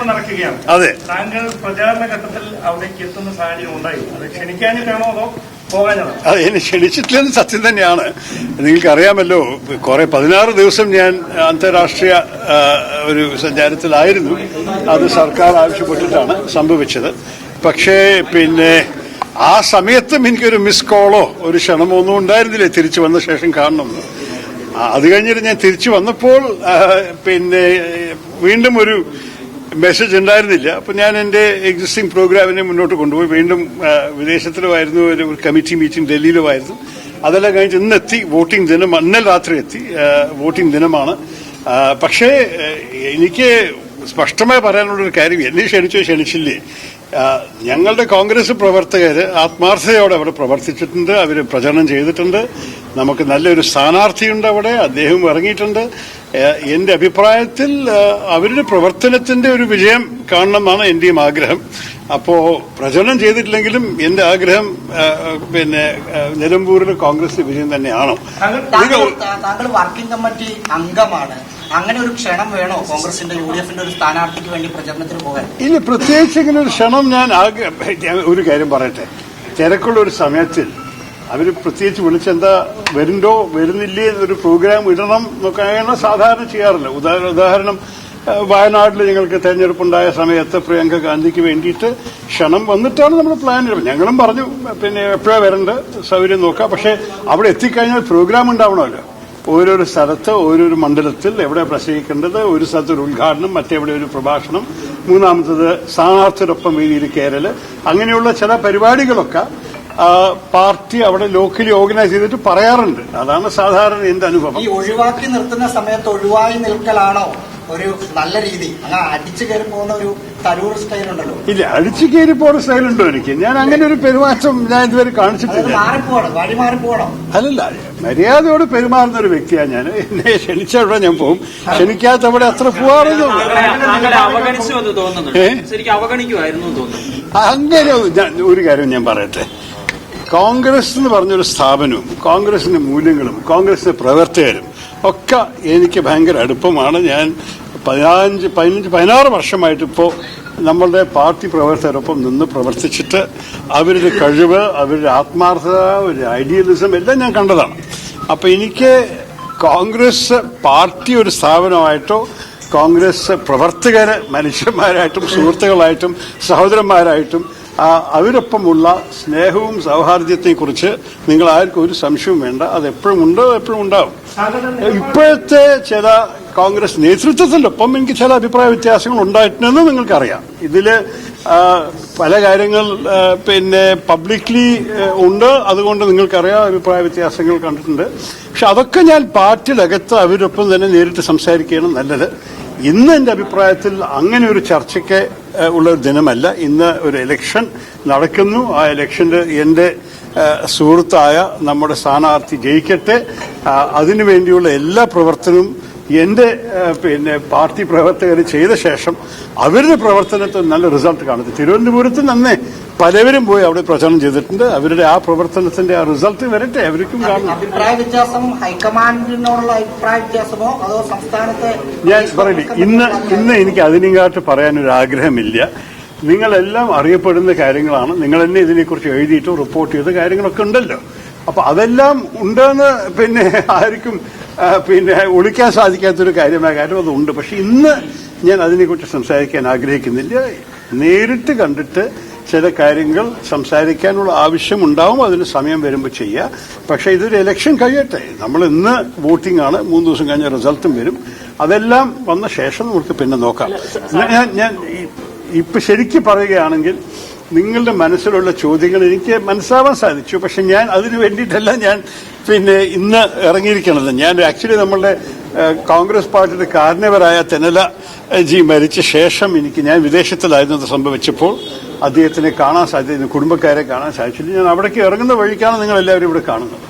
തെരഞ്ഞെടുപ്പ് നടക്കുകയാണ്. അതെ, താങ്കൾ പ്രചാരണ ഘട്ടത്തിൽ അവിടേക്ക് എത്തുന്ന സാഹചര്യം ഉണ്ടായി. അത് ക്ഷണിക്കാനിട്ടാണോ അതോ പോകാനാണോ? അത് എന്നെ ക്ഷണിച്ചിട്ടില്ലെന്ന് സത്യം തന്നെയാണ്. നിങ്ങൾക്കറിയാമല്ലോ, 16 ദിവസം ഞാൻ അന്താരാഷ്ട്രീയ ഒരു സഞ്ചാരത്തിലായിരുന്നു. അത് സർക്കാർ ആവശ്യപ്പെട്ടിട്ടാണ് സംഭവിച്ചത്. പക്ഷേ ആ സമയത്തും എനിക്കൊരു മിസ് കോളോ ഒരു ക്ഷണമോ ഒന്നും ഉണ്ടായിരുന്നില്ലേ തിരിച്ചു വന്ന ശേഷം കാണണമെന്ന്. അത് കഴിഞ്ഞിട്ട് ഞാൻ തിരിച്ചു വന്നപ്പോൾ വീണ്ടും ഒരു മെസ്സേജ് ഉണ്ടായിരുന്നില്ല. അപ്പൊ ഞാൻ എന്റെ എക്സിസ്റ്റിംഗ് പ്രോഗ്രാമിനെ മുന്നോട്ട് കൊണ്ടുപോയി. വീണ്ടും വിദേശത്തിലുമായിരുന്നു, ഒരു കമ്മിറ്റി മീറ്റിംഗ് ഡൽഹിയിലുമായിരുന്നു. അതെല്ലാം കഴിഞ്ഞിട്ട് ഇന്നെത്തി. വോട്ടിംഗ് ദിനം ഇന്നലെ രാത്രി എത്തി. വോട്ടിംഗ് ദിനമാണ്. പക്ഷേ എനിക്ക് സ്പഷ്ടമായി പറയാനുള്ളൊരു കാര്യം, എന്നെ ക്ഷണിച്ചില്ലേ, ഞങ്ങളുടെ കോൺഗ്രസ് പ്രവർത്തകര് ആത്മാർത്ഥതയോടെ അവിടെ പ്രവർത്തിച്ചിട്ടുണ്ട്. അവർ പ്രചരണം ചെയ്തിട്ടുണ്ട്. നമുക്ക് നല്ലൊരു സ്ഥാനാർത്ഥിയുണ്ട് അവിടെ, അദ്ദേഹം ഇറങ്ങിയിട്ടുണ്ട്. എന്റെ അഭിപ്രായത്തിൽ അവരുടെ പ്രവർത്തനത്തിന്റെ ഒരു വിജയം കാണണമെന്നാണ് എന്റെയും ആഗ്രഹം. അപ്പോ പ്രചരണം ചെയ്തിട്ടില്ലെങ്കിലും എന്റെ ആഗ്രഹം നിലമ്പൂരിൽ കോൺഗ്രസ് വിജയം തന്നെയാണോ. താങ്കൾ വർക്കിംഗ് കമ്മിറ്റി അംഗമാണ്. അങ്ങനെ ഒരു ക്ഷണം വേണോ കോൺഗ്രസിന്റെ UDFന്റെ ഒരു സ്ഥാനാർത്ഥിക്ക് വേണ്ടി പ്രചരണത്തിന് പോകാൻ? ഇല്ല, പ്രത്യേകിച്ച് ഇങ്ങനെ ഒരു ക്ഷണം ഞാൻ ഒരു കാര്യം പറയട്ടെ. തിരക്കുള്ള ഒരു സമയത്തിൽ അവര് പ്രത്യേകിച്ച് വിളിച്ചെന്താ വരുന്നുണ്ടോ വരുന്നില്ലേ എന്നൊരു പ്രോഗ്രാം ഇടണം എന്നൊക്കെയാണ് സാധാരണ ചെയ്യാറില്ല. ഉദാഹരണം വയനാട്ടിൽ ഞങ്ങൾക്ക് തെരഞ്ഞെടുപ്പുണ്ടായ സമയത്ത് പ്രിയങ്ക ഗാന്ധിക്ക് വേണ്ടിയിട്ട് ക്ഷണം വന്നിട്ടാണ് നമ്മൾ പ്ലാൻ ചെയ്യുന്നത്. ഞങ്ങളും പറഞ്ഞു എപ്പോഴാണ് വരേണ്ടത്, സൗകര്യം നോക്കാം. പക്ഷെ അവിടെ എത്തിക്കഴിഞ്ഞാൽ പ്രോഗ്രാം ഉണ്ടാവണമല്ലോ. ഓരോരോ സ്ഥലത്ത് ഓരോരോ മണ്ഡലത്തിൽ എവിടെ പ്രസംഗിക്കേണ്ടത്, ഒരു സ്ഥലത്ത് ഒരു ഉദ്ഘാടനം, മറ്റെവിടെ ഒരു പ്രഭാഷണം, മൂന്നാമത്തത് സ്ഥാനാർത്ഥിയോടൊപ്പം വേദിയിൽ കയറല്, അങ്ങനെയുള്ള ചില പരിപാടികളൊക്കെ പാർട്ടി അവിടെ ലോക്കലി ഓർഗനൈസ് ചെയ്തിട്ട് പറയാറുണ്ട്. അതാണ് സാധാരണ എന്റെ അനുഭവം. ഈ ഒഴിവാക്കി നിർത്തുന്ന സമയത്ത് ഒഴിവായി നിൽക്കലാണോ ഒരു നല്ല രീതി? അങ്ങനെ അടിച്ചു കയറി പോകുന്ന ഒരു തരൂർ സ്റ്റൈൽ ഉണ്ടല്ലോ. ഇല്ല, അടിച്ചു കയറി പോകുന്ന സ്റ്റൈലുണ്ടോ എനിക്ക്? ഞാൻ അങ്ങനെ ഒരു പെരുമാറ്റം ഞാൻ ഇതുവരെ കാണിച്ചിട്ടില്ല. വഴി മാറിപ്പോകണം. അല്ലല്ല, മര്യാദയോട് പെരുമാറുന്ന ഒരു വ്യക്തിയാണ് ഞാൻ. എന്നെ ക്ഷണിച്ചവിടെ ഞാൻ പോകും, ക്ഷണിക്കാത്തവിടെ അത്ര പോവാറൊന്നും. അങ്ങനെ ഒരു കാര്യം ഞാൻ പറയട്ടെ. കോൺഗ്രസ് എന്ന് പറഞ്ഞൊരു സ്ഥാപനവും കോൺഗ്രസിന്റെ മൂല്യങ്ങളും കോൺഗ്രസിന്റെ പ്രവർത്തകരും ഒക്കെ എനിക്ക് ഭയങ്കര അടുപ്പമാണ്. ഞാൻ 16 വർഷമായിട്ട് ഇപ്പോൾ നമ്മളുടെ പാർട്ടി പ്രവർത്തകരൊപ്പം നിന്ന് പ്രവർത്തിച്ചിട്ട് അവരുടെ കഴിവ്, അവരുടെ ആത്മാർത്ഥത, അവരുടെ ഐഡിയലിസം എല്ലാം ഞാൻ കണ്ടതാണ്. അപ്പൊ എനിക്ക് കോൺഗ്രസ് പാർട്ടി ഒരു സ്ഥാപനമായിട്ടോ കോൺഗ്രസ് പ്രവർത്തകര് മനുഷ്യന്മാരായിട്ടും സുഹൃത്തുക്കളായിട്ടും സഹോദരന്മാരായിട്ടും അവരൊപ്പമുള്ള സ്നേഹവും സൗഹാർദ്ദത്തെയും കുറിച്ച് നിങ്ങൾ ആർക്കും ഒരു സംശയവും വേണ്ട. അത് എപ്പോഴും ഉണ്ടോ, എപ്പോഴും ഉണ്ടാവും. ഇപ്പോഴത്തെ ചില കോൺഗ്രസ് നേതൃത്വത്തിനൊപ്പം എനിക്ക് ചില അഭിപ്രായ വ്യത്യാസങ്ങൾ ഉണ്ടായിട്ടുണ്ടെന്ന് നിങ്ങൾക്കറിയാം. ഇതില് പല കാര്യങ്ങൾ പബ്ലിക്ലി ഉണ്ട്. അതുകൊണ്ട് നിങ്ങൾക്കറിയാം അഭിപ്രായ വ്യത്യാസങ്ങൾ കണ്ടിട്ടുണ്ട്. പക്ഷെ അതൊക്കെ ഞാൻ പാർട്ടിയിലകത്ത് അവരൊപ്പം തന്നെ നേരിട്ട് സംസാരിക്കുകയാണ് നല്ലത്. ഇന്ന് എന്റെ അഭിപ്രായത്തിൽ അങ്ങനെ ഒരു ചർച്ചയ്ക്ക് ഉള്ള ഒരു ദിനമല്ല. ഇന്ന് ഒരു ഇലക്ഷൻ നടക്കുന്നു. ആ ഇലക്ഷന്റെ എന്റെ സുഹൃത്തായ നമ്മുടെ സ്ഥാനാർത്ഥി ജയിക്കട്ടെ. അതിനുവേണ്ടിയുള്ള എല്ലാ പ്രവർത്തനവും എന്റെ പാർട്ടി പ്രവർത്തകർ ചെയ്ത ശേഷം അവരുടെ പ്രവർത്തനത്തിൽ നല്ല റിസൾട്ട് കാണുന്നു. തിരുവനന്തപുരത്ത് നന്നേ പലവരും പോയി അവിടെ പ്രചരണം ചെയ്തിട്ടുണ്ട്. അവരുടെ ആ പ്രവർത്തനത്തിന്റെ ആ റിസൾട്ട് വരട്ടെ, അവർക്കും കാണും. അഭിപ്രായ വ്യത്യാസം ഹൈക്കമാൻഡിനോടുള്ള അഭിപ്രായ വ്യത്യാസമോ അതോ സംസ്ഥാനത്തെ? ഞാൻ പറയില്ല, ഇന്ന് എനിക്ക് അതിനെക്കാട്ട് പറയാനൊരു ആഗ്രഹമില്ല. നിങ്ങളെല്ലാം അറിയപ്പെടുന്ന കാര്യങ്ങളാണ്. നിങ്ങൾ തന്നെ ഇതിനെക്കുറിച്ച് എഴുതിയിട്ടോ റിപ്പോർട്ട് ചെയ്ത കാര്യങ്ങളൊക്കെ ഉണ്ടല്ലോ. അപ്പൊ അതെല്ലാം ഉണ്ടെന്ന് ആർക്കും ഒളിക്കാൻ സാധിക്കാത്തൊരു കാര്യമായ കാര്യം അതുണ്ട്. പക്ഷെ ഇന്ന് ഞാൻ അതിനെക്കുറിച്ച് സംസാരിക്കാൻ ആഗ്രഹിക്കുന്നില്ല. നേരിട്ട് കണ്ടിട്ട് ചില കാര്യങ്ങൾ സംസാരിക്കാനുള്ള ആവശ്യമുണ്ടാവും. അതിന് സമയം വരുമ്പോൾ ചെയ്യുക. പക്ഷെ ഇതൊരു ഇലക്ഷൻ കഴിയട്ടെ. നമ്മൾ ഇന്ന് വോട്ടിംഗ് ആണ്. 3 ദിവസം കഴിഞ്ഞ റിസൾട്ടും വരും. അതെല്ലാം വന്ന ശേഷം നമുക്ക് പിന്നെ നോക്കാം. ഞാൻ ഇപ്പൊ ശരിക്കും പറയുകയാണെങ്കിൽ നിങ്ങളുടെ മനസ്സിലുള്ള ചോദ്യങ്ങൾ എനിക്ക് മനസ്സിലാവാൻ സാധിച്ചു. പക്ഷെ ഞാൻ അതിനു വേണ്ടിയിട്ടല്ല ഞാൻ ഇന്ന് ഇറങ്ങിയിരിക്കണത്. ഞാൻ ആക്ച്വലി നമ്മളുടെ കോൺഗ്രസ് പാർട്ടിയുടെ കാരണവരായ തെന്നല ജി മരിച്ച ശേഷം ഞാൻ വിദേശത്തിലായിരുന്നത് സംഭവിച്ചപ്പോൾ അദ്ദേഹത്തിനെ കാണാൻ സാധിച്ചു, കുടുംബക്കാരെ കാണാൻ സാധിച്ചില്ല. ഞാൻ അവിടേക്ക് ഇറങ്ങുന്ന വഴിക്കാണ് നിങ്ങൾ എല്ലാവരും ഇവിടെ കാണുന്നത്.